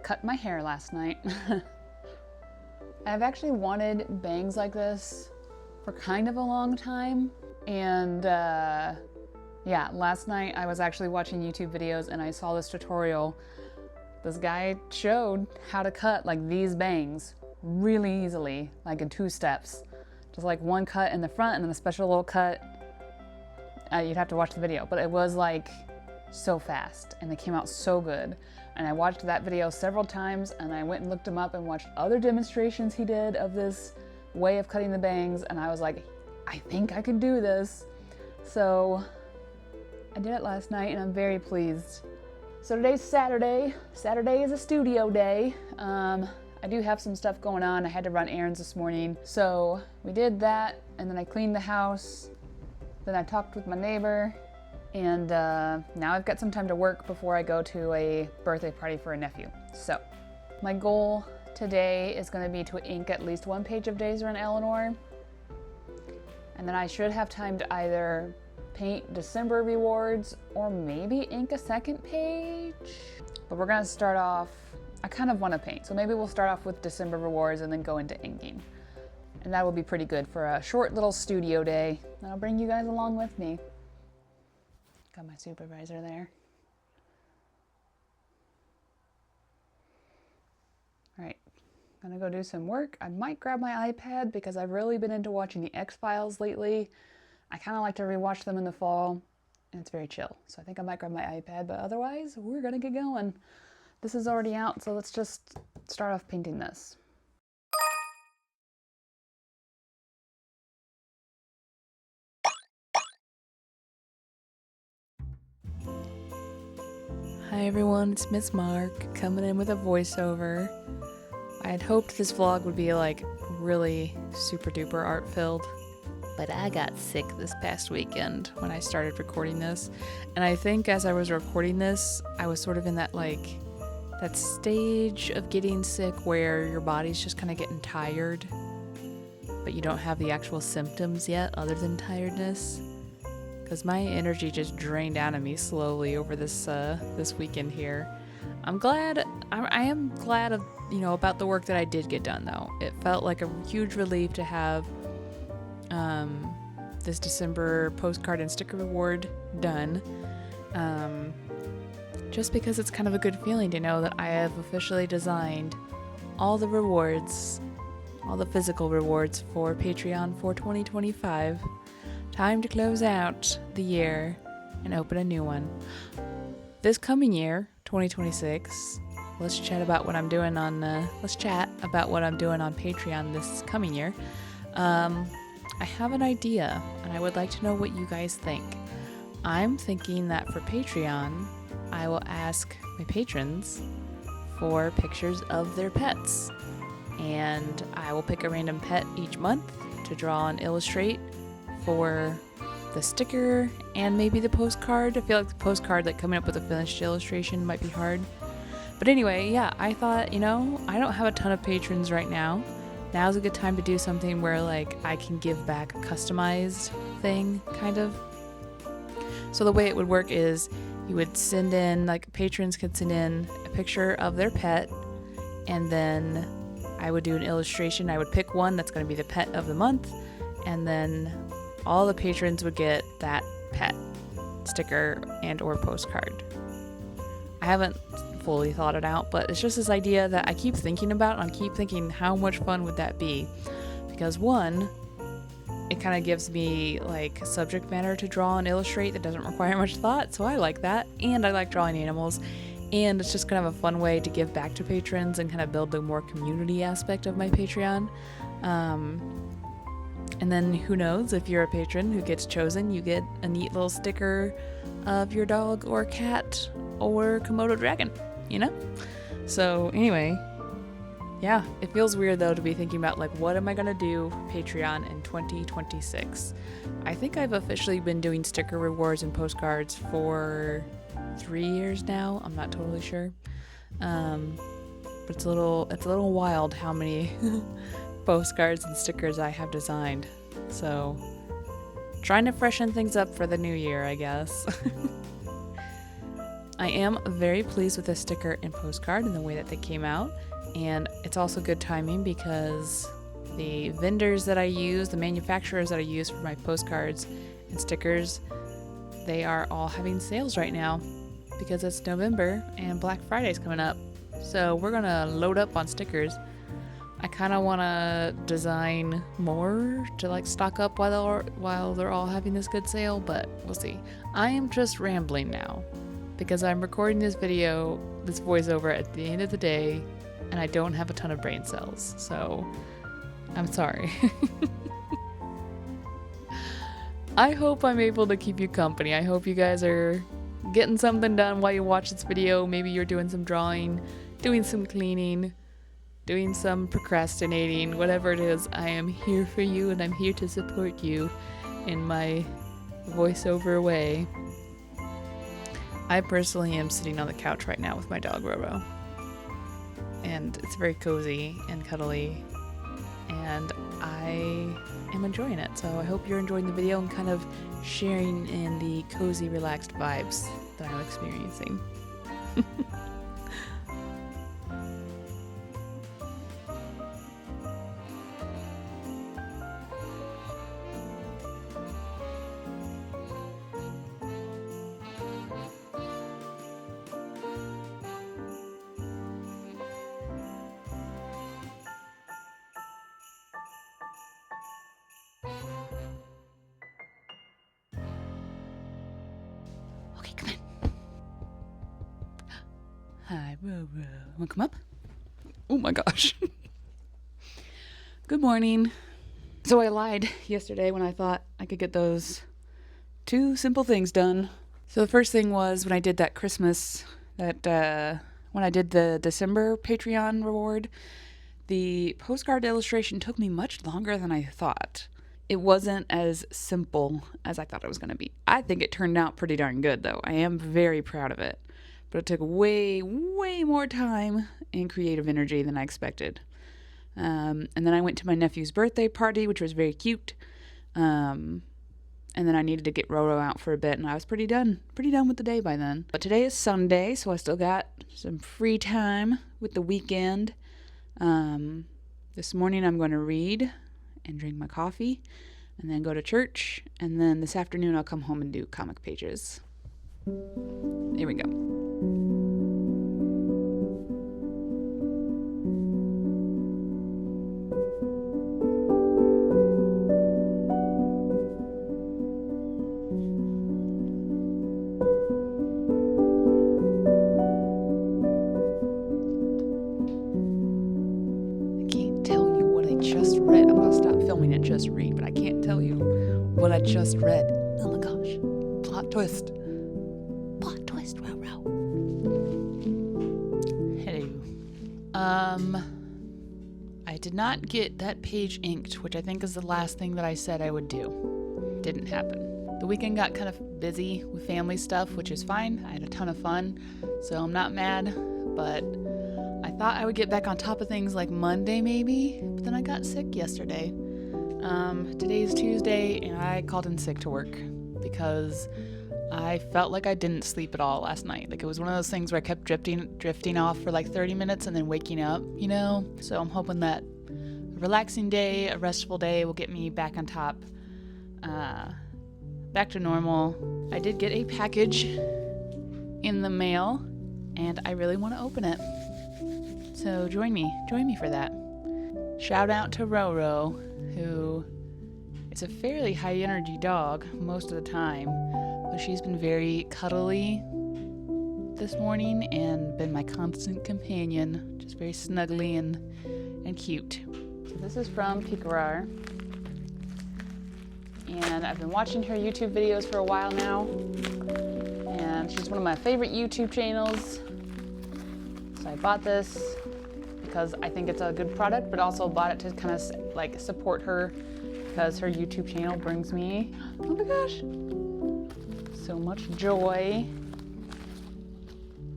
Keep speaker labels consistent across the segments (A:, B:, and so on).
A: cut my hair last night. I've actually wanted bangs like this for kind of a long time. And yeah, last night I was actually watching YouTube videos and I saw this tutorial. This guy showed how to cut like these bangs really easily, like in 2 steps. Just like one cut in the front and then a special little cut. You'd have to watch the video, but it was like so fast and they came out so good. And I watched that video several times and I went and looked him up and watched other demonstrations he did of this way of cutting the bangs, and I was like, I think I could do this. So I did it last night and I'm very pleased. So today's Saturday. Saturday is a studio day. I do have some stuff going on. I had to run errands this morning. So we did that and then I cleaned the house. Then I talked with my neighbor and now I've got some time to work before I go to a birthday party for a nephew. So my goal today is going to be to ink at least 1 page of Days Around Eleanor. And then I should have time to either paint December rewards or maybe ink a 2nd page. But we're gonna start off, I kind of want to paint. So maybe we'll start off with December rewards and then go into inking. And that will be pretty good for a short little studio day. And I'll bring you guys along with me. Got my supervisor there. All right. Gonna go do some work. I might grab my iPad because I've really been into watching the X-Files lately. I kind of like to rewatch them in the fall and it's very chill. So I think I might grab my iPad, but otherwise we're gonna get going. This is already out, so let's just start off painting this. Hi everyone, it's Miss Mark coming in with a voiceover. I had hoped this vlog would be like really super duper art filled, but I got sick this past weekend when I started recording this. And I think as I was recording this, I was sort of in that that stage of getting sick where your body's just kind of getting tired, but you don't have the actual symptoms yet other than tiredness. Because my energy just drained out of me slowly over this weekend here. I am glad of, about the work that I did get done though. It felt like a huge relief to have this December postcard and sticker reward done. Just because it's kind of a good feeling to know that I have officially designed all the rewards, all the physical rewards for Patreon for 2025. Time to close out the year and open a new one. This coming year, 2026, let's chat about what I'm doing on Patreon this coming year. I have an idea and I would like to know what you guys think. I'm thinking that for Patreon, I will ask my patrons for pictures of their pets. And I will pick a random pet each month to draw and illustrate for the sticker and maybe the postcard. I feel like the postcard, coming up with a finished illustration might be hard. But anyway, yeah, I thought, I don't have a ton of patrons right now. Now's a good time to do something where I can give back a customized thing, kind of. So the way it would work is you would send in, patrons could send in a picture of their pet, and then I would do an illustration. I would pick one that's going to be the pet of the month, and then all the patrons would get that pet sticker and or postcard. I haven't fully thought it out, but it's just this idea that I keep thinking about, and I keep thinking how much fun would that be? Because one, it kind of gives me subject matter to draw and illustrate that doesn't require much thought, so I like that, and I like drawing animals, and it's just kind of a fun way to give back to patrons and kind of build the more community aspect of my Patreon. And then who knows, if you're a patron who gets chosen, you get a neat little sticker of your dog or cat or Komodo dragon, So anyway, yeah, it feels weird though to be thinking about what am I gonna do for Patreon in 2026. I think I've officially been doing sticker rewards and postcards for 3 years now. I'm not totally sure, but it's a little wild how many postcards and stickers I have designed. So trying to freshen things up for the new year, I guess. I am very pleased with the sticker and postcard and the way that they came out. And it's also good timing because the vendors that I use, the manufacturers that I use for my postcards and stickers, they are all having sales right now because it's November and Black Friday's coming up. So we're gonna load up on stickers. I kind of want to design more to like stock up while they're all having this good sale, but we'll see. I am just rambling now because I'm recording this video, this voiceover at the end of the day, and I don't have a ton of brain cells, so I'm sorry. I hope I'm able to keep you company. I hope you guys are getting something done while you watch this video. Maybe you're doing some drawing, doing some cleaning, doing some procrastinating, whatever it is. I am here for you and I'm here to support you in my voiceover way. I personally am sitting on the couch right now with my dog Roro, and it's very cozy and cuddly, and I am enjoying it. So I hope you're enjoying the video and kind of sharing in the cozy, relaxed vibes that I'm experiencing. Okay, come on. Hi, Roro. Wanna come up? Oh my gosh. Good morning. So I lied yesterday when I thought I could get those 2 simple things done. So the first thing was when I did that Christmas, when I did the December Patreon reward, the postcard illustration took me much longer than I thought. It wasn't as simple as I thought it was going to be. I think it turned out pretty darn good, though. I am very proud of it. But it took way, way more time and creative energy than I expected. And then I went to my nephew's birthday party, which was very cute. And then I needed to get Roro out for a bit, and I was pretty done with the day by then. But today is Sunday, so I still got some free time with the weekend. This morning I'm going to read and drink my coffee and then go to church, and then this afternoon I'll come home and do comic pages. Here we go. Just read. I'm gonna stop filming it. Just read, but I can't tell you what I just read. Oh my gosh! Plot twist. Plot twist. Wow. Hello. I did not get that page inked, which I think is the last thing that I said I would do. Didn't happen. The weekend got kind of busy with family stuff, which is fine. I had a ton of fun, so I'm not mad, but I thought I would get back on top of things like Monday maybe, but then I got sick yesterday. Today is Tuesday, and I called in sick to work because I felt like I didn't sleep at all last night. Like, it was one of those things where I kept drifting off for like 30 minutes and then waking up, you know? So I'm hoping that a relaxing day, a restful day will get me back on top, back to normal. I did get a package in the mail, and I really want to open it. So join me for that. Shout out to Roro, who is a fairly high energy dog most of the time, but she's been very cuddly this morning and been my constant companion, just very snuggly and cute. So this is from Pikarar, and I've been watching her YouTube videos for a while now, and she's one of my favorite YouTube channels. So I bought this because I think it's a good product, but also bought it to kind of like support her because her YouTube channel brings me, oh my gosh, so much joy.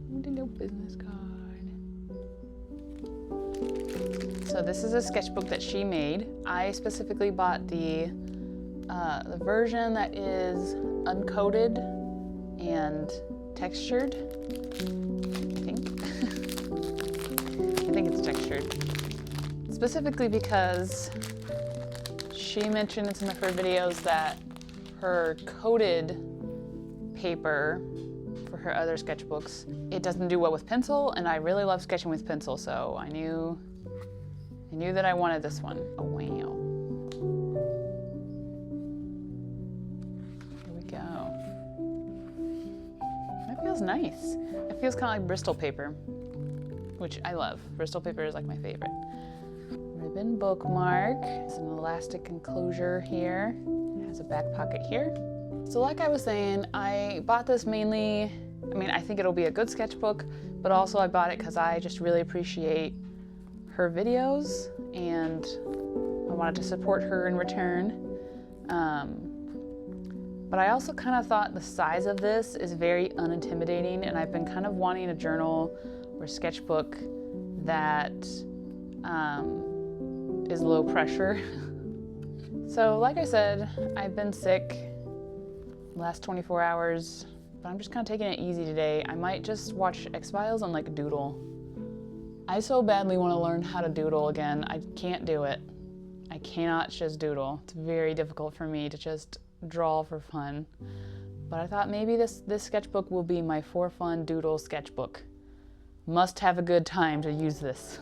A: No business card. So this is a sketchbook that she made. I specifically bought the version that is uncoated and textured, I think. I think it's textured. Specifically because she mentioned in some of her videos that her coated paper for her other sketchbooks, it doesn't do well with pencil, and I really love sketching with pencil, so I knew that I wanted this one. Oh wow. Here we go. That feels nice. It feels kind of like Bristol paper, which I love. Bristol paper is like my favorite. Ribbon bookmark. It's an elastic enclosure here. It has a back pocket here. So like I was saying, I bought this mainly, I mean, I think it'll be a good sketchbook, but also I bought it because I just really appreciate her videos and I wanted to support her in return. But I also kind of thought the size of this is very unintimidating, and I've been kind of wanting a journal or sketchbook that is low pressure. So like I said, I've been sick the last 24 hours, but I'm just kind of taking it easy today. I might just watch X-Files and like doodle. I so badly want to learn how to doodle again. I can't do it. I cannot just doodle. It's very difficult for me to just draw for fun. But I thought maybe this sketchbook will be my for fun doodle sketchbook. Must have a good time to use this.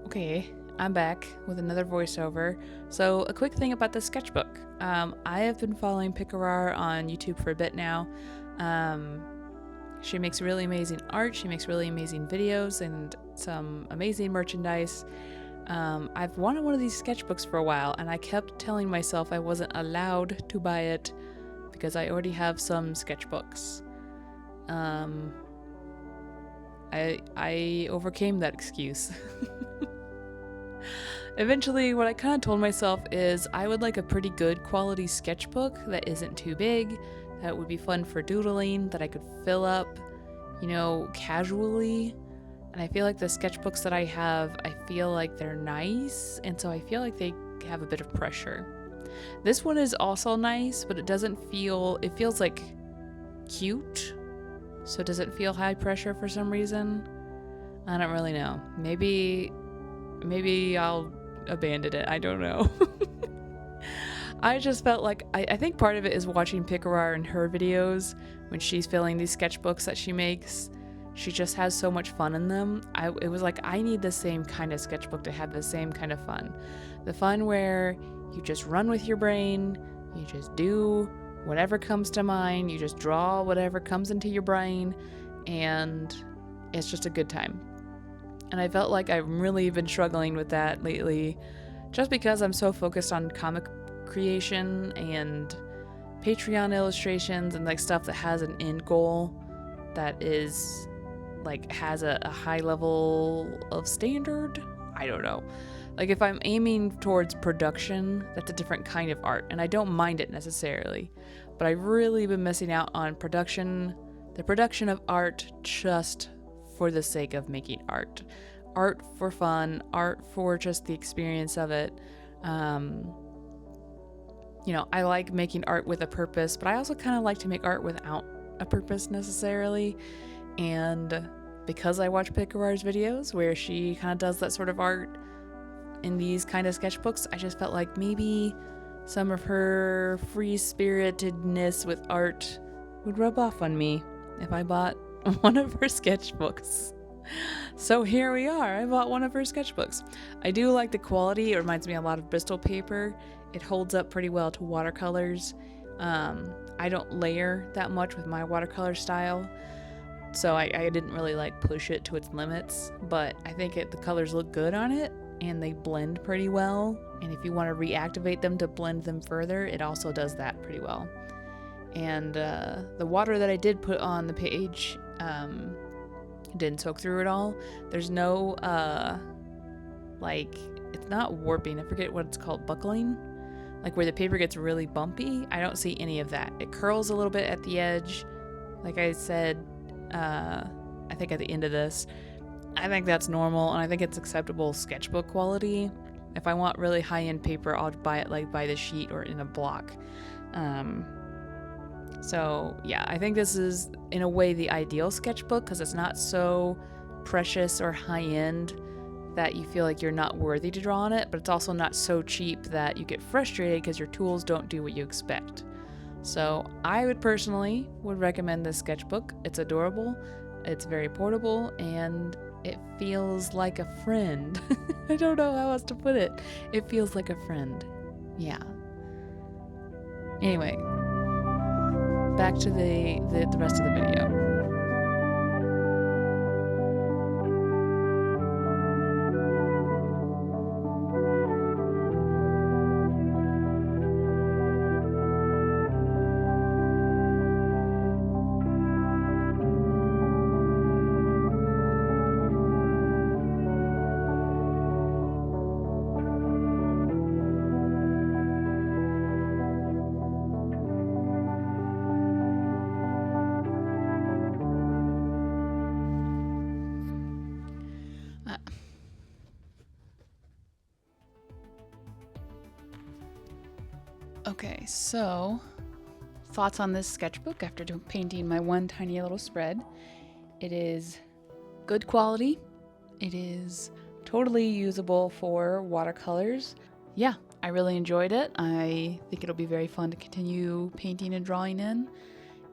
A: Okay, I'm back with another voiceover. So a quick thing about the sketchbook. I have been following Picarar on YouTube for a bit now. She makes really amazing art, she makes really amazing videos and some amazing merchandise. I've wanted one of these sketchbooks for a while, and I kept telling myself I wasn't allowed to buy it because I already have some sketchbooks. I overcame that excuse. Eventually, what I kind of told myself is I would like a pretty good quality sketchbook that isn't too big, that would be fun for doodling, that I could fill up, you know, casually. And I feel like the sketchbooks that I have, I feel like they're nice, and so I feel like they have a bit of pressure. This one is also nice, but it feels like cute, so it doesn't feel high pressure for some reason. I don't really know. Maybe I'll abandon it. I don't know. I just felt like, I think part of it is watching Picarar and her videos when she's filling these sketchbooks that she makes. She just has so much fun in them. It was like, I need the same kind of sketchbook to have the same kind of fun. The fun where you just run with your brain, you just do whatever comes to mind, you just draw whatever comes into your brain, and it's just a good time. And I felt like I've really been struggling with that lately, just because I'm so focused on comic creation and Patreon illustrations and like stuff that has an end goal that is like has a high level of standard. I don't know. Like if I'm aiming towards production, that's a different kind of art, and I don't mind it necessarily. But I've really been missing out on the production of art just for the sake of making art. Art for fun, art for just the experience of it. You know, I like making art with a purpose, but I also kind of like to make art without a purpose necessarily. And because I watch Picarar's videos where she kind of does that sort of art in these kind of sketchbooks, I just felt like maybe some of her free-spiritedness with art would rub off on me if I bought one of her sketchbooks. So here we are. I bought one of her sketchbooks. I do like the quality. It reminds me a lot of Bristol paper. It holds up pretty well to watercolors. I don't layer that much with my watercolor style, so I didn't really like push it to its limits, but I think the colors look good on it and they blend pretty well. And if you want to reactivate them to blend them further, it also does that pretty well. And the water that I did put on the page didn't soak through it all. There's no it's not warping, I forget what it's called, buckling, like where the paper gets really bumpy. I don't see any of that. It curls a little bit at the edge. Like I said, I think at the end of this. I think that's normal, and I think it's acceptable sketchbook quality. If I want really high-end paper, I'll buy it like by the sheet or in a block. So yeah, I think this is in a way the ideal sketchbook because it's not so precious or high-end that you feel like you're not worthy to draw on it, but it's also not so cheap that you get frustrated because your tools don't do what you expect. So I would personally recommend this sketchbook. It's adorable, it's very portable, and it feels like a friend. I don't know how else to put it. It feels like a friend. Yeah. Anyway, back to the rest of the video. Okay, so thoughts on this sketchbook after painting my one tiny little spread. It is good quality. It is totally usable for watercolors. Yeah, I really enjoyed it. I think it'll be very fun to continue painting and drawing in,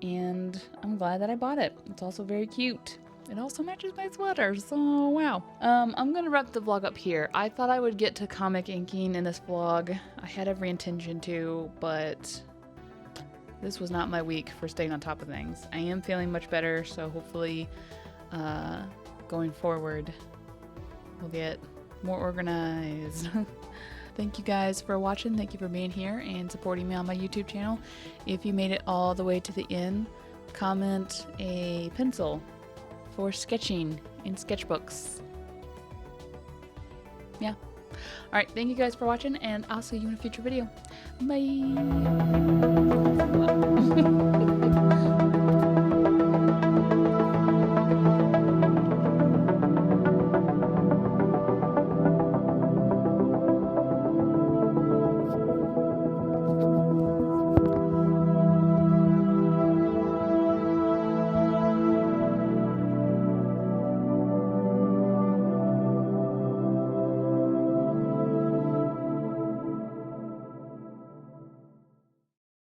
A: and I'm glad that I bought it. It's also very cute. It also matches my sweater, so wow. I'm gonna wrap the vlog up here. I thought I would get to comic inking in this vlog. I had every intention to, but this was not my week for staying on top of things. I am feeling much better, so hopefully going forward we'll get more organized. Thank you guys for watching. Thank you for being here and supporting me on my YouTube channel. If you made it all the way to the end, comment a pencil for sketching in sketchbooks. Yeah. Alright, thank you guys for watching, and I'll see you in a future video. Bye!